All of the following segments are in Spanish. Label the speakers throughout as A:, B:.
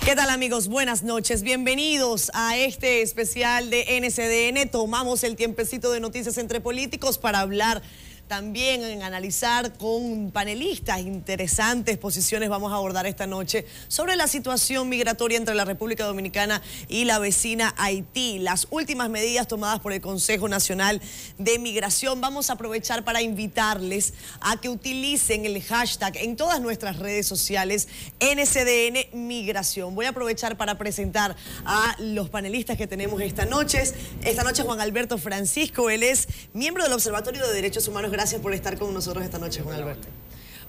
A: ¿Qué tal, amigos? Buenas noches. Bienvenidos a este especial de NCDN. Tomamos el tiempecito de noticias entre políticos para hablar también, en analizar con panelistas interesantes posiciones. Vamos a abordar esta noche sobre la situación migratoria entre la República Dominicana y la vecina Haití. Las últimas medidas tomadas por el Consejo Nacional de Migración. Vamos a aprovechar para invitarles a que utilicen el hashtag en todas nuestras redes sociales NCDN Migración. Voy a aprovechar para presentar a los panelistas que tenemos esta noche. Esta noche Juan Alberto Francisco, él es miembro del Observatorio de Derechos Humanos. Gracias por estar con nosotros esta noche, Juan Alberto.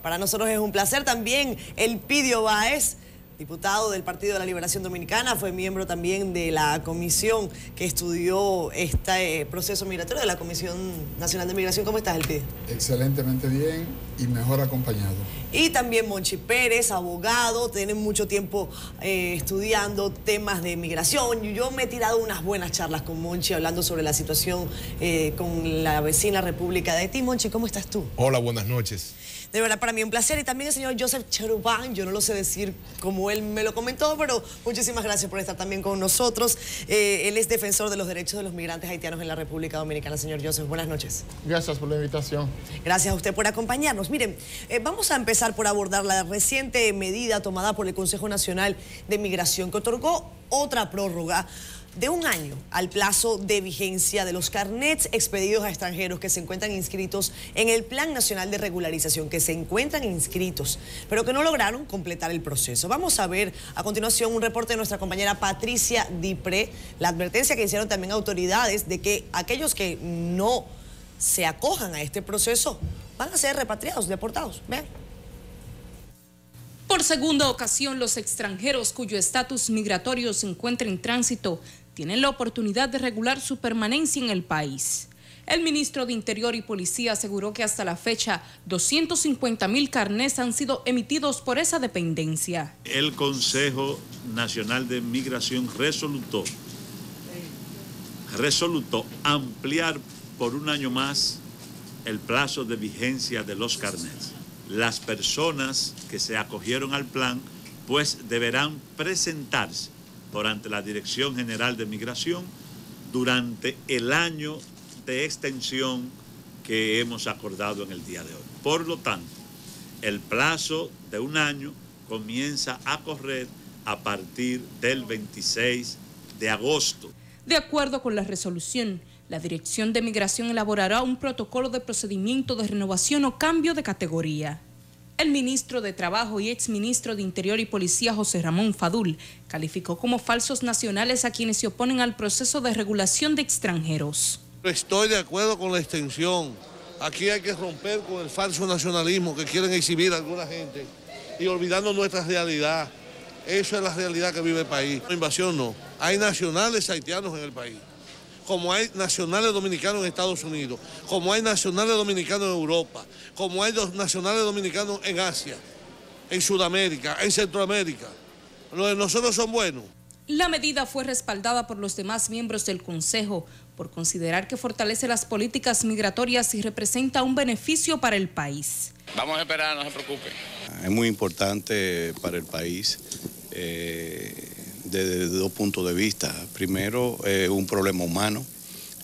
A: Para nosotros es un placer. También Elpidio Báez, diputado del Partido de la Liberación Dominicana, fue miembro también de la comisión que estudió este proceso migratorio de la Comisión Nacional de Migración. ¿Cómo estás, Elpidio?
B: Excelentemente bien y mejor acompañado.
A: Y también Monchi Pérez, abogado, tiene mucho tiempo estudiando temas de migración. Yo me he tirado unas buenas charlas con Monchi hablando sobre la situación con la vecina República de Haití. Monchi, ¿cómo estás tú?
C: Hola, buenas noches.
A: De verdad, para mí un placer. Y también el señor Joseph Cherubán, yo no lo sé decir como él me lo comentó, pero muchísimas gracias por estar también con nosotros. Él es defensor de los derechos de los migrantes haitianos en la República Dominicana. Señor Joseph, buenas noches.
D: Gracias por la invitación.
A: Gracias a usted por acompañarnos. Miren, vamos a empezar por abordar la reciente medida tomada por el Consejo Nacional de Migración que otorgó otra prórroga de un año al plazo de vigencia de los carnets expedidos a extranjeros que se encuentran inscritos en el Plan Nacional de Regularización, que se encuentran inscritos, pero que no lograron completar el proceso. Vamos a ver a continuación un reporte de nuestra compañera Patricia Dipré, la advertencia que hicieron también autoridades de que aquellos que no se acojan a este proceso van a ser repatriados, deportados. Vean.
E: Por segunda ocasión, los extranjeros cuyo estatus migratorio se encuentra en tránsito tienen la oportunidad de regular su permanencia en el país. El ministro de Interior y Policía aseguró que hasta la fecha 250.000 carnés han sido emitidos por esa dependencia.
F: El Consejo Nacional de Migración resolutó ampliar por un año más el plazo de vigencia de los carnés. Las personas que se acogieron al plan pues deberán presentarse ante la Dirección General de Migración durante el año de extensión que hemos acordado en el día de hoy. Por lo tanto, el plazo de un año comienza a correr a partir del 26 de agosto.
E: De acuerdo con la resolución, la Dirección de Migración elaborará un protocolo de procedimiento de renovación o cambio de categoría. El ministro de Trabajo y exministro de Interior y Policía, José Ramón Fadul, calificó como falsos nacionales a quienes se oponen al proceso de regulación de extranjeros.
D: Estoy de acuerdo con la extensión. Aquí hay que romper con el falso nacionalismo que quieren exhibir a alguna gente y olvidando nuestra realidad. Eso es la realidad que vive el país. La invasión no. Hay nacionales haitianos en el país, como hay nacionales dominicanos en Estados Unidos, como hay nacionales dominicanos en Europa, como hay nacionales dominicanos en Asia, en Sudamérica, en Centroamérica. Los de nosotros son buenos.
E: La medida fue respaldada por los demás miembros del Consejo por considerar que fortalece las políticas migratorias y representa un beneficio para el país.
G: Vamos a esperar, no se preocupe.
H: Es muy importante para el país desde dos puntos de vista. Primero, un problema humano.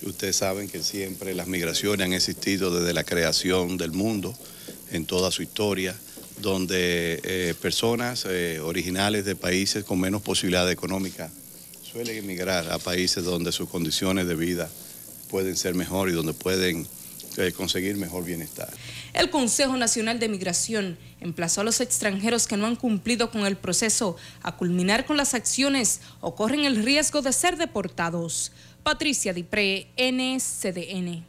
H: Ustedes saben que siempre las migraciones han existido desde la creación del mundo, en toda su historia, donde personas originales de países con menos posibilidad económica suelen emigrar a países donde sus condiciones de vida pueden ser mejor y donde pueden conseguir mejor bienestar.
E: El Consejo Nacional de Migración emplazó a los extranjeros que no han cumplido con el proceso a culminar con las acciones o corren el riesgo de ser deportados. Patricia Dipré, NCDN.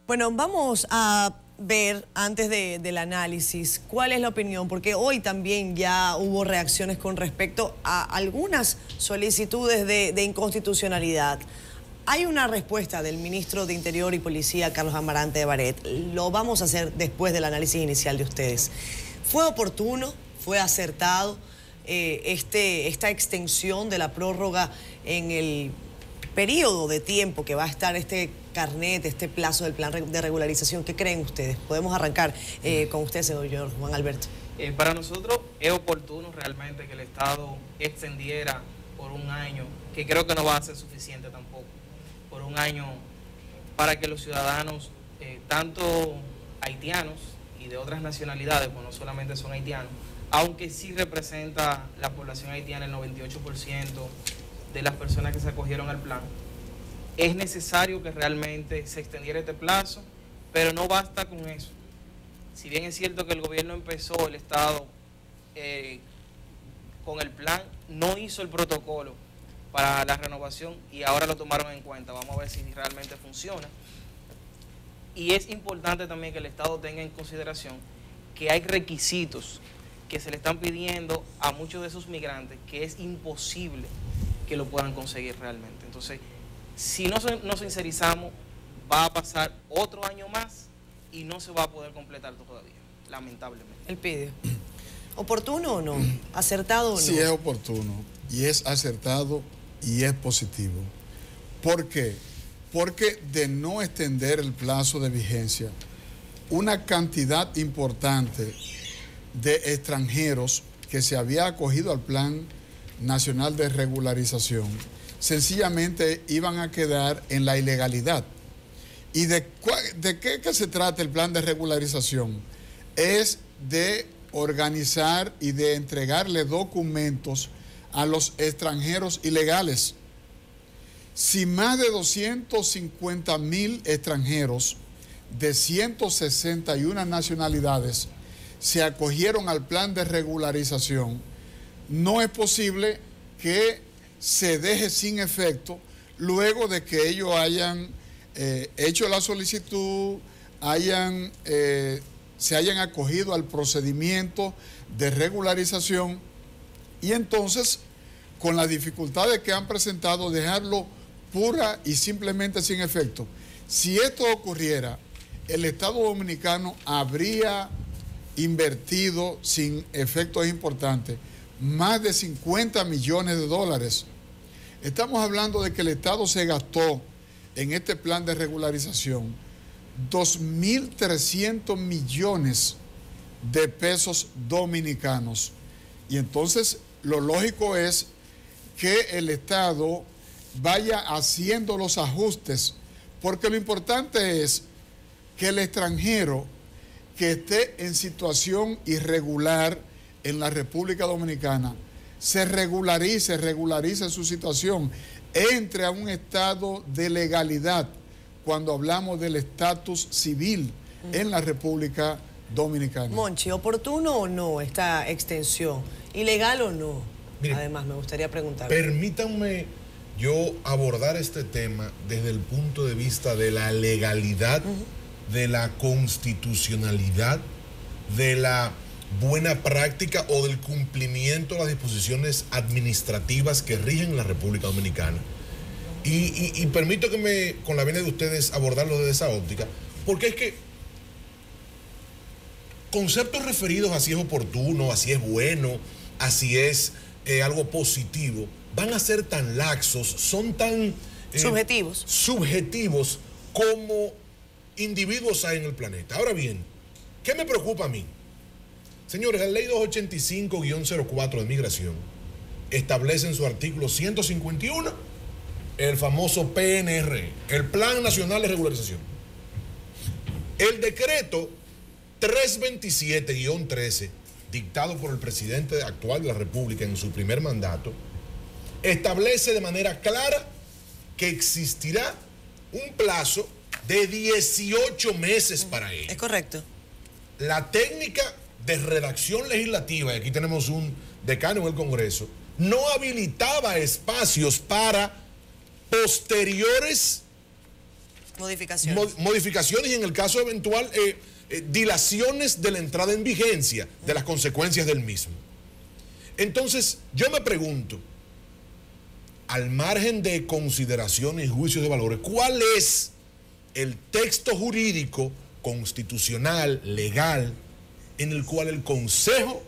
A: Bueno, vamos a ver antes del análisis cuál es la opinión, porque hoy también ya hubo reacciones con respecto a algunas solicitudes de inconstitucionalidad. Hay una respuesta del ministro de Interior y Policía, Carlos Amarante de Baret. Lo vamos a hacer después del análisis inicial de ustedes. ¿Fue oportuno? ¿Fue acertado esta extensión de la prórroga en el periodo de tiempo que va a estar este carnet, este plazo del plan de regularización? ¿Qué creen ustedes? Podemos arrancar con usted, señor Juan Alberto.
C: Para nosotros es oportuno realmente que el Estado extendiera por un año, que creo que no va a ser suficiente tampoco, por un año para que los ciudadanos, tanto haitianos y de otras nacionalidades, pues no solamente son haitianos, aunque sí representa la población haitiana el 98% de las personas que se acogieron al plan, es necesario que realmente se extendiera este plazo, pero no basta con eso. Si bien es cierto que el gobierno empezó, el Estado, con el plan, no hizo el protocolo para la renovación y ahora lo tomaron en cuenta. Vamos a ver si realmente funciona. Y es importante también que el Estado tenga en consideración que hay requisitos que se le están pidiendo a muchos de esos migrantes que es imposible que lo puedan conseguir realmente. Entonces, si no nos sincerizamos, va a pasar otro año más y no se va a poder completar todavía, lamentablemente.
A: El pide. ¿Oportuno o no? ¿Acertado o no?
B: Sí, es oportuno, y es acertado, y es positivo. ¿Por qué? Porque de no extender el plazo de vigencia, una cantidad importante de extranjeros que se había acogido al Plan Nacional de Regularización sencillamente iban a quedar en la ilegalidad. ¿Y de qué que se trata el plan de regularización? Es de organizar y de entregarle documentos a los extranjeros ilegales. Si más de 250,000 extranjeros de 161 nacionalidades se acogieron al plan de regularización, no es posible que se deje sin efecto luego de que ellos hayan hecho la solicitud, se hayan acogido al procedimiento de regularización y entonces, con las dificultades que han presentado, dejarlo pura y simplemente sin efecto. Si esto ocurriera, el Estado Dominicano habría invertido, sin efectos importantes, más de 50 millones de dólares. Estamos hablando de que el Estado se gastó en este plan de regularización 2.300 millones de pesos dominicanos. Y entonces lo lógico es que el Estado vaya haciendo los ajustes, porque lo importante es que el extranjero que esté en situación irregular en la República Dominicana se regularice su situación, entre a un estado de legalidad cuando hablamos del estatus civil en la República Dominicana.
A: Monchi, ¿oportuno o no esta extensión? ¿Ilegal o no?
G: Mire,
A: además, me gustaría preguntar.
G: Permítanme yo abordar este tema desde el punto de vista de la legalidad, de la constitucionalidad, de la buena práctica o del cumplimiento de las disposiciones administrativas que rigen la República Dominicana. Y permito que con la venia de ustedes, abordarlo desde esa óptica, porque es que conceptos referidos a si es oportuno, a si es bueno, a si es algo positivo, van a ser tan laxos, son tan subjetivos como individuos hay en el planeta. Ahora bien, ¿qué me preocupa a mí? Señores, la ley 285-04 de migración establece en su artículo 151 el famoso PNR, el Plan Nacional de Regularización. El decreto 327-13, dictado por el presidente actual de la República en su primer mandato, establece de manera clara que existirá un plazo de 18 meses para ello.
A: Es correcto.
G: La técnica de redacción legislativa, y aquí tenemos un decano en el Congreso, no habilitaba espacios para posteriores modificaciones y, en el caso eventual, dilaciones de la entrada en vigencia de las consecuencias del mismo. Entonces, yo me pregunto, al margen de consideraciones y juicios de valores, ¿cuál es el texto jurídico, constitucional, legal, en el cual el Consejo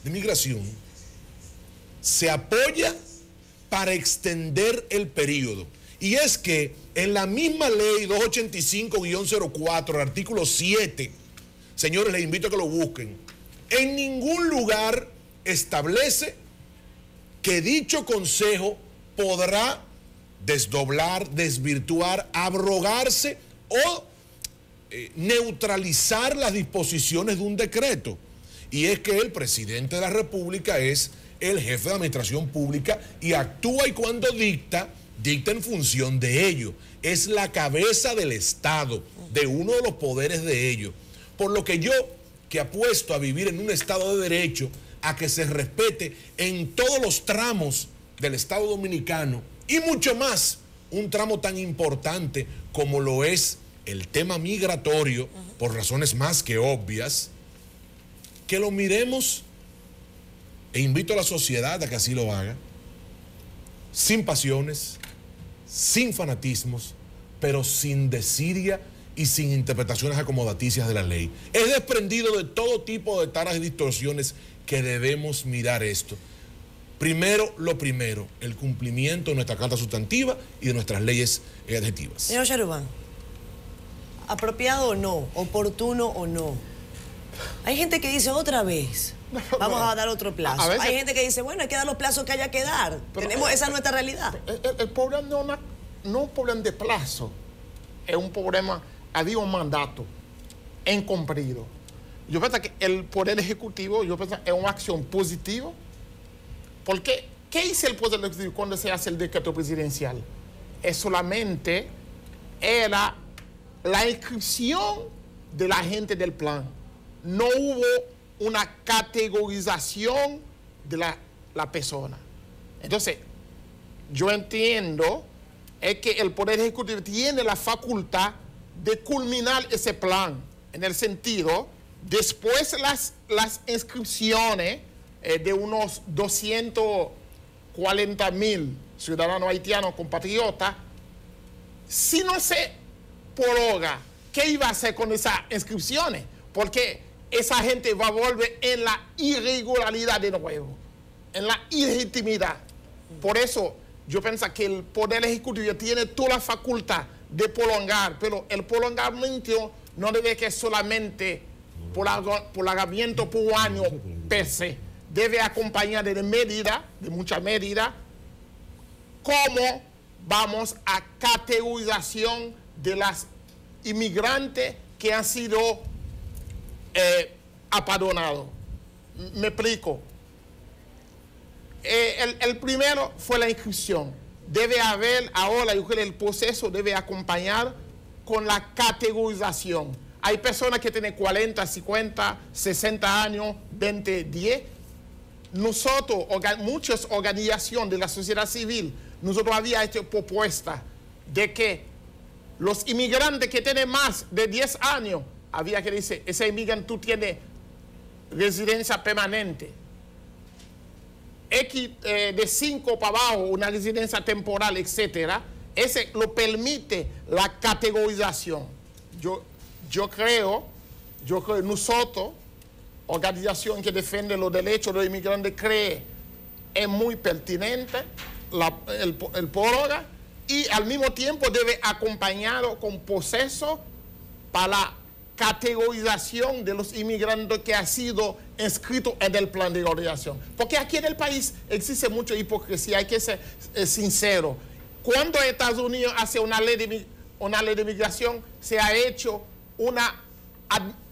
G: de Migración se apoya para extender el periodo? Y es que en la misma ley 285-04, el artículo 7, señores, les invito a que lo busquen, En ningún lugar establece que dicho consejo podrá desdoblar, desvirtuar, abrogarse o neutralizar las disposiciones de un decreto. Y es que el presidente de la República es el jefe de administración pública y actúa, y cuando dicta en función de ello. Es la cabeza del Estado, de uno de los poderes de ello. Por lo que yo, que apuesto a vivir en un Estado de Derecho, a que se respete en todos los tramos del Estado dominicano, y mucho más, un tramo tan importante como lo es el tema migratorio, por razones más que obvias, que lo miremos, e invito a la sociedad a que así lo haga, sin pasiones, sin fanatismos, pero sin desidia y sin interpretaciones acomodaticias de la ley. Es desprendido de todo tipo de taras y distorsiones que debemos mirar esto. Primero, lo primero, el cumplimiento de nuestra Carta Sustantiva y de nuestras leyes adjetivas.
A: Señor Cherubán, ¿apropiado o no? ¿Oportuno o no? Hay gente que dice otra vez, vamos a dar otro plazo. Hay gente que dice, bueno, hay que dar los plazos que haya que dar. Esa es nuestra realidad.
I: El problema no es un problema de plazo, es un problema, había un mandato incumplido. Yo pienso que el Poder Ejecutivo, es una acción positiva, porque ¿qué hizo el Poder Ejecutivo cuando se hace el decreto presidencial? Es solamente era la inscripción de la gente del plan. No hubo una categorización de la persona. Entonces, yo entiendo es que el Poder Ejecutivo tiene la facultad de culminar ese plan, en el sentido, después las inscripciones de unos 240,000 ciudadanos haitianos compatriotas, si no se prorroga, ¿qué iba a hacer con esas inscripciones? Porque esa gente va a volver en la irregularidad de nuevo, en la ilegitimidad. Por eso yo pienso que el Poder Ejecutivo tiene toda la facultad de prolongar, pero el prolongamiento no debe ser solamente prolongamiento por un año per se. Debe acompañar de muchas medidas, cómo vamos a categorización de las inmigrantes que han sido apadronados. Me explico. El primero fue la inscripción. Debe haber ahora, yo creo que el proceso debe acompañar con la categorización. Hay personas que tienen 40, 50, 60 años, 20, 10. Nosotros, muchas organizaciones de la sociedad civil, nosotros habíamos hecho propuesta de que los inmigrantes que tienen más de 10 años, había que decir, ese inmigrante tú tienes residencia permanente. X de 5 para abajo, una residencia temporal, etcétera, ese lo permite la categorización. Yo creo nosotros, organización que defiende los derechos de los inmigrantes, cree es muy pertinente el prórroga, y al mismo tiempo debe acompañado con proceso para la categorización de los inmigrantes que han sido inscritos en el plan de regularización. Porque aquí en el país existe mucha hipocresía, hay que ser sincero. Cuando Estados Unidos hace una ley de migración, se ha hecho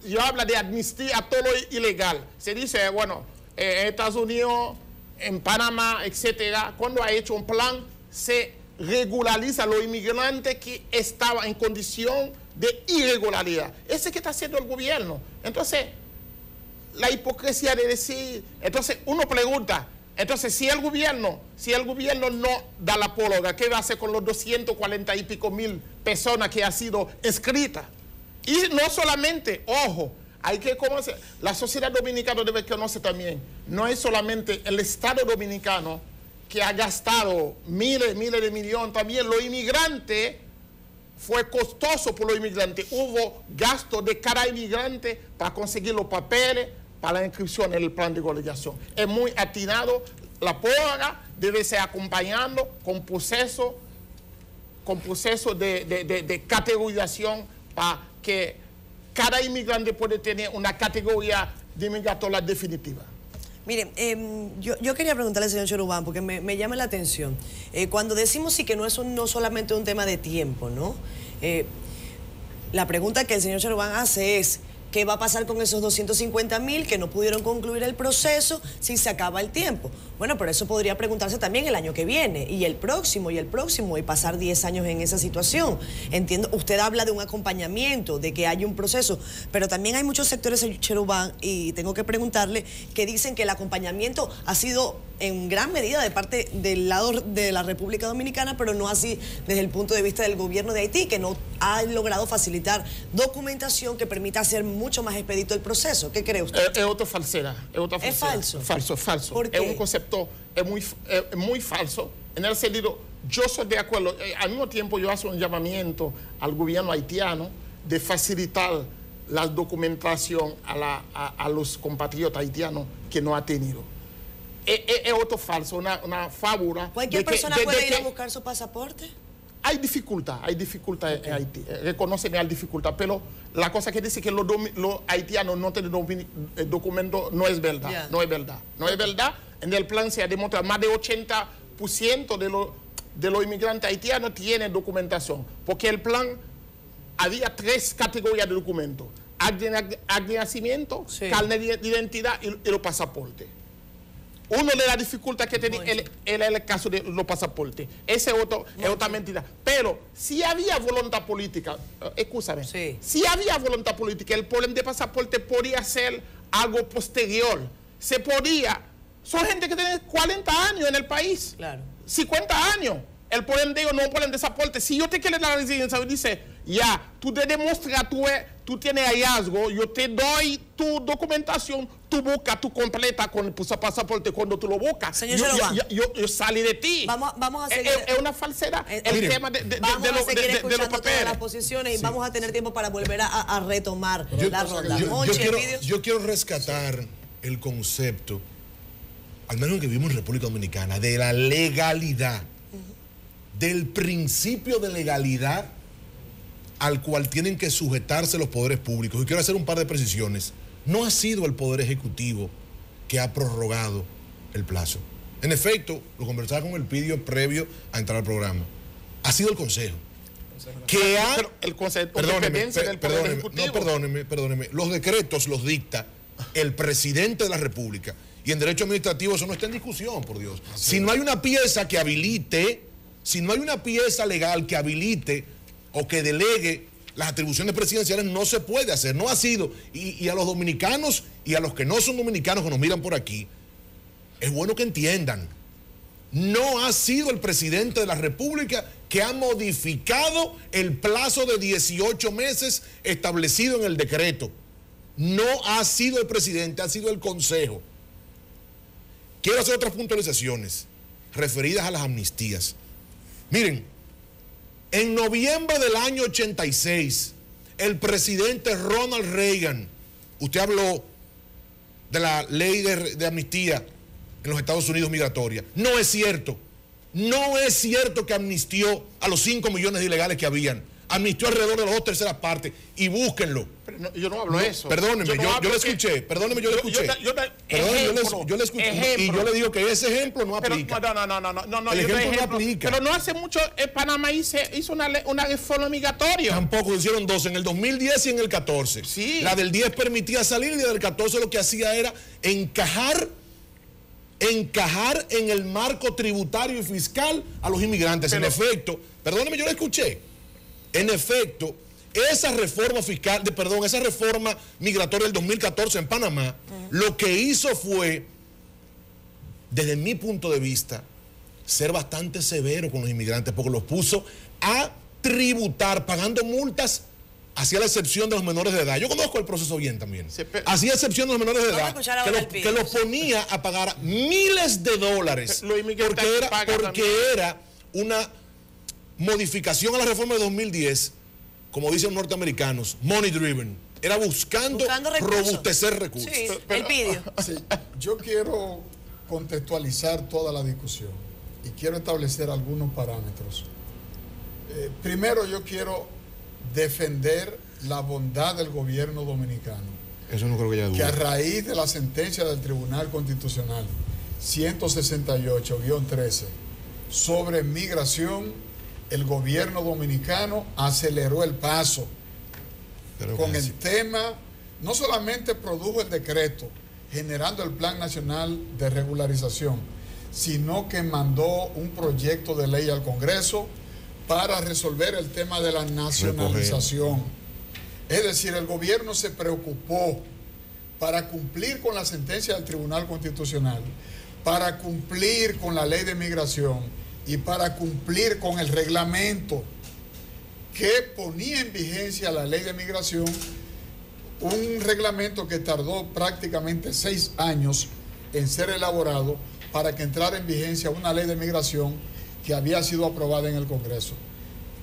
I: yo hablo de amnistía a todo lo ilegal. Se dice, bueno, en Estados Unidos, en Panamá, etcétera, cuando ha hecho un plan, se regulariza a los inmigrantes que estaban en condición de irregularidad. Ese que está haciendo el gobierno. Entonces, la hipocresía de decir, entonces uno pregunta, entonces si el gobierno no da la prórroga, ¿qué va a hacer con los 240 y pico mil personas que han sido inscritas? Y no solamente, ojo, hay que conocer, la sociedad dominicana debe conocer también, no es solamente el Estado dominicano que ha gastado miles de millones, también los inmigrantes, fue costoso por los inmigrantes, hubo gasto de cada inmigrante para conseguir los papeles, para la inscripción en el plan de regularización. Es muy atinado, la prórroga debe ser acompañando con proceso de categorización para que cada inmigrante puede tener una categoría de migratoria definitiva.
A: Miren, yo quería preguntarle al señor Cherubán, porque me llama la atención. Cuando decimos sí que no es no solamente un tema de tiempo, ¿no? La pregunta que el señor Cherubán hace es, ¿qué va a pasar con esos 250.000 que no pudieron concluir el proceso si se acaba el tiempo? Bueno, pero eso podría preguntarse también el año que viene, y el próximo, y pasar 10 años en esa situación. Entiendo, usted habla de un acompañamiento, de que hay un proceso, pero también hay muchos sectores, Cherubán, y tengo que preguntarle, que dicen que el acompañamiento ha sido en gran medida de parte del lado de la República Dominicana, pero no así desde el punto de vista del gobierno de Haití, que no ha logrado facilitar documentación que permita hacer mucho más expedito el proceso. ¿Qué cree usted?
I: Es otra falsedad.
A: ¿Es falso?
I: Falso.
A: ¿Por qué?
I: Es un concepto muy falso, en el sentido, yo soy de acuerdo, al mismo tiempo yo hago un llamamiento al gobierno haitiano de facilitar la documentación a los compatriotas haitianos que no ha tenido. Es otro falso, una fábula.
A: ¿Cualquier persona puede ir a buscar su pasaporte?
I: Hay dificultad en Haití, reconocen la dificultad, pero la cosa que dice que los haitianos no tienen documento no es verdad,
A: Yeah.
I: no es verdad. En el plan se ha demostrado más de 80% de los inmigrantes haitianos tienen documentación, porque el plan había 3 categorías de documentos: acta de nacimiento,
A: Sí.
I: carnet de identidad y los pasaportes. Uno de las dificultades que tenía era el caso de los pasaportes. Ese es otra mentira. Pero si había voluntad política, escúchame,
A: Sí.
I: si había voluntad política, el problema de pasaporte podía ser algo posterior. Se podía. Son gente que tiene 40 años en el país.
A: Claro.
I: 50 años. El problema de ellos no ponen pasaporte. Si yo te quiero la residencia, dice, ya, tú te demuestras, tú tienes hallazgo, yo te doy tu documentación, tú buscas, tú completas con el pasaporte cuando tú lo buscas.
A: Señor Cherubán,
I: yo salí de ti.
A: Vamos a seguir.
I: Es una falsedad. El
A: Miren,
I: tema de
A: vamos a seguir
I: los
A: escuchando todas
I: papeles.
A: las posiciones y vamos a tener tiempo para volver a retomar la ronda.
G: Yo quiero rescatar el concepto, al menos que vivimos en República Dominicana, de la legalidad, del principio de legalidad al cual tienen que sujetarse los poderes públicos. Y quiero hacer un par de precisiones. No ha sido el Poder Ejecutivo que ha prorrogado el plazo. En efecto, lo conversaba con el Pidio previo a entrar al programa. Ha sido el Consejo. Que ha...
I: Pero el concepto de dependencia del Poder Ejecutivo.
G: Perdóneme. Los decretos los dicta el presidente de la República. Y en derecho administrativo eso no está en discusión, por Dios. Si no hay una pieza que habilite, si no hay una pieza legal que habilite o que delegue las atribuciones presidenciales, no se puede hacer. No ha sido. Y a los dominicanos y a los que no son dominicanos que nos miran por aquí, es bueno que entiendan. No ha sido el presidente de la República que ha modificado el plazo de 18 meses establecido en el decreto. No ha sido el presidente, ha sido el Consejo. Quiero hacer otras puntualizaciones referidas a las amnistías. Miren, en noviembre del año 86, el presidente Ronald Reagan, usted habló de la ley de amnistía en los Estados Unidos migratoria. No es cierto. No es cierto que amnistió a los 5 millones de ilegales que habían. Amnistió alrededor de las 2/3 partes. Y búsquenlo.
I: Pero no, yo no hablo de eso.
G: Perdóneme, yo le escuché. Perdóneme, yo le escuché. Yo le escuché. Y yo le digo que ese ejemplo no aplica.
I: No.
G: El ejemplo no aplica.
I: Pero no hace mucho Panamá hizo una reforma migratoria.
G: Tampoco hicieron dos, en el 2010 y en el 14.
I: Sí.
G: La del 10 permitía salir y la del 14 lo que hacía era encajar en el marco tributario y fiscal a los inmigrantes. En efecto, perdóneme, yo le escuché. En efecto, esa reforma fiscal, esa reforma migratoria del 2014 en Panamá, lo que hizo fue, desde mi punto de vista, ser bastante severo con los inmigrantes, porque los puso a tributar, pagando multas, hacia la excepción de los menores de edad. Yo conozco el proceso bien también. Sí, hacía excepción de los menores de edad, que los ponía a pagar miles de dólares, porque era una modificación a la reforma de 2010, como dicen los norteamericanos, money driven. Era buscando robustecer recursos.
A: Sí, el Pidio.
B: Sí, yo quiero contextualizar toda la discusión y quiero establecer algunos parámetros. Primero, yo quiero defender la bondad del gobierno dominicano
G: Eso no creo que haya duda.
B: Que a raíz de la sentencia del Tribunal Constitucional 168-13 sobre migración, el gobierno dominicano aceleró el paso con el tema. No solamente produjo el decreto generando el Plan Nacional de Regularización, sino que mandó un proyecto de ley al Congreso para resolver el tema de la nacionalización. Es decir, el gobierno se preocupó para cumplir con la sentencia del Tribunal Constitucional, para cumplir con la ley de migración y para cumplir con el reglamento que ponía en vigencia la ley de migración, un reglamento que tardó prácticamente 6 años en ser elaborado para que entrara en vigencia una ley de migración que había sido aprobada en el Congreso.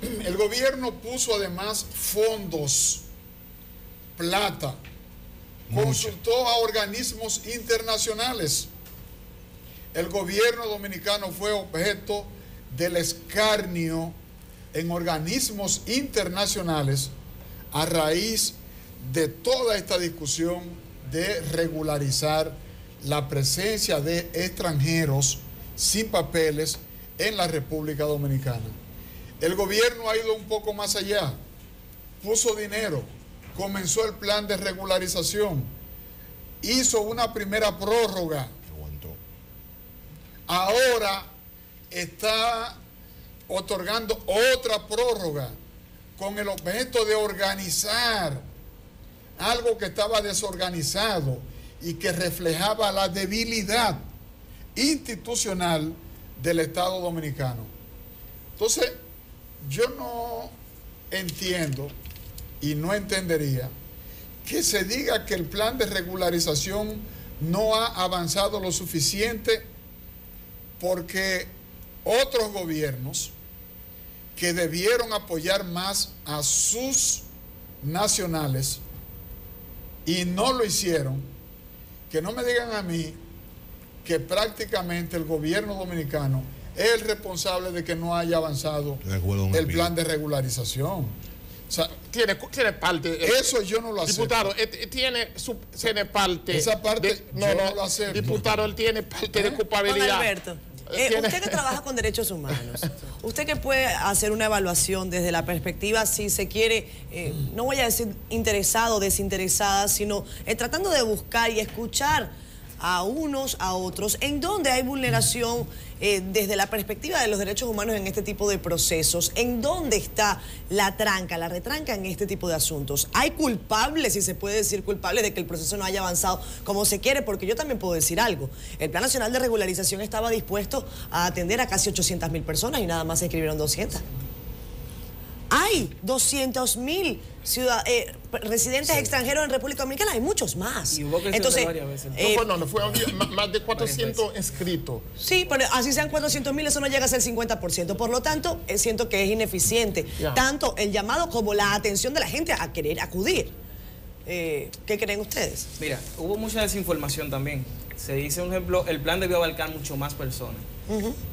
B: El gobierno puso además fondos, plata, consultó a organismos internacionales. El gobierno dominicano fue objeto del escarnio en organismos internacionales a raíz de toda esta discusión de regularizar la presencia de extranjeros sin papeles en la República Dominicana. El gobierno ha ido un poco más allá, puso dinero, comenzó el plan de regularización, hizo una primera prórroga, ahora está otorgando otra prórroga con el objeto de organizar algo que estaba desorganizado y que reflejaba la debilidad institucional del Estado dominicano. Entonces, yo no entiendo y no entendería que se diga que el plan de regularización no ha avanzado lo suficiente, porque otros gobiernos que debieron apoyar más a sus nacionales y no lo hicieron, que no me digan a mí que prácticamente el gobierno dominicano es el responsable de que no haya avanzado el plan de regularización. O sea,
I: tiene parte.
B: Eso yo no lo acepto.
I: Diputado, tiene parte.
B: Esa parte
I: no
B: lo acepto.
I: Diputado, él tiene parte de culpabilidad.
A: Don Alberto, usted que trabaja con derechos humanos, usted que puede hacer una evaluación desde la perspectiva, si se quiere, no voy a decir interesado o desinteresada, sino tratando de buscar y escuchar a unos, a otros, en dónde hay vulneración desde la perspectiva de los derechos humanos en este tipo de procesos, en dónde está la tranca, la retranca en este tipo de asuntos. ¿Hay culpables, si se puede decir culpables, de que el proceso no haya avanzado como se quiere? Porque yo también puedo decir algo. El Plan Nacional de Regularización estaba dispuesto a atender a casi 800.000 personas y nada más se inscribieron 200. Hay 200.000 residentes extranjeros en República Dominicana, hay muchos más.
C: Y hubo que
A: entonces,
C: varias veces.
I: No fue más de 400 inscritos.
A: Sí, pero así sean 400.000, eso no llega a ser 50%. Por lo tanto, siento que es ineficiente. Tanto el llamado como la atención de la gente a querer acudir. ¿Qué creen ustedes?
C: Mira, hubo mucha desinformación también. Se dice, un ejemplo, el plan debió abarcar mucho más personas.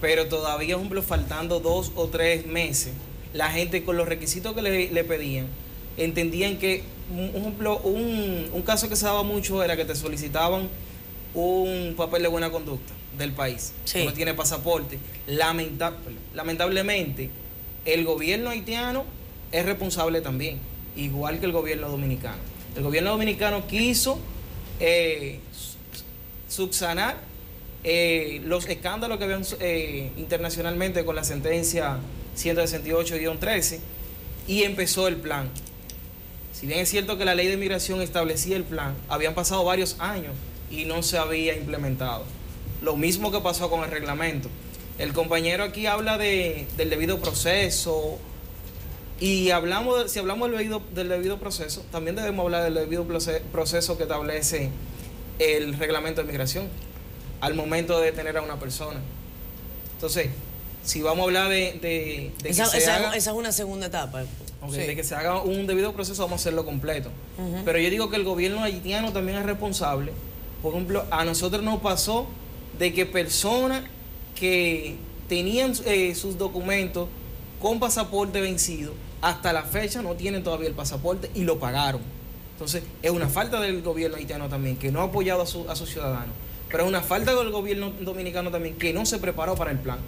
C: Pero todavía, un ejemplo, faltando 2 o 3 meses, la gente con los requisitos que le pedían, entendían que, un caso que se daba mucho era que te solicitaban un papel de buena conducta del país. Sí. No tiene pasaporte. Lamentablemente, el gobierno haitiano es responsable también, igual que el gobierno dominicano. El gobierno dominicano quiso subsanar los escándalos que habían internacionalmente con la sentencia 168-13 y empezó el plan. Si bien es cierto que la ley de migración establecía el plan, habían pasado varios años y no se había implementado. Lo mismo que pasó con el reglamento. El compañero aquí habla del debido proceso y si hablamos del debido proceso, también debemos hablar del debido proceso que establece el reglamento de migración al momento de detener a una persona. Entonces, si vamos a hablar de
A: esa es una segunda etapa.
C: Okay,
A: Sí.
C: de que se haga un debido proceso, vamos a hacerlo completo. Pero yo digo que el gobierno haitiano también es responsable. Por ejemplo, a nosotros nos pasó de que personas que tenían sus documentos con pasaporte vencido, hasta la fecha no tienen todavía el pasaporte y lo pagaron. Entonces, es una falta del gobierno haitiano también, que no ha apoyado a sus ciudadanos. Pero es una falta del gobierno dominicano también, que no se preparó para el plan,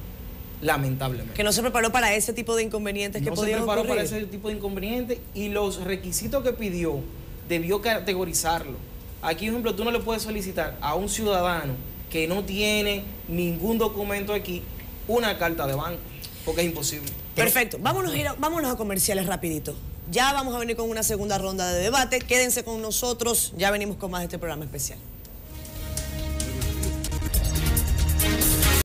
C: lamentablemente.
A: Que no se preparó para ese tipo de inconvenientes que podían ocurrir.
C: No se preparó para ese tipo de inconvenientes y los requisitos que pidió, debió categorizarlo. Aquí, por ejemplo, tú no le puedes solicitar a un ciudadano que no tiene ningún documento aquí una carta de banco, porque es imposible.
A: Perfecto. Vámonos a comerciales rapidito. Ya vamos a venir con una segunda ronda de debate. Quédense con nosotros. Ya venimos con más de este programa especial.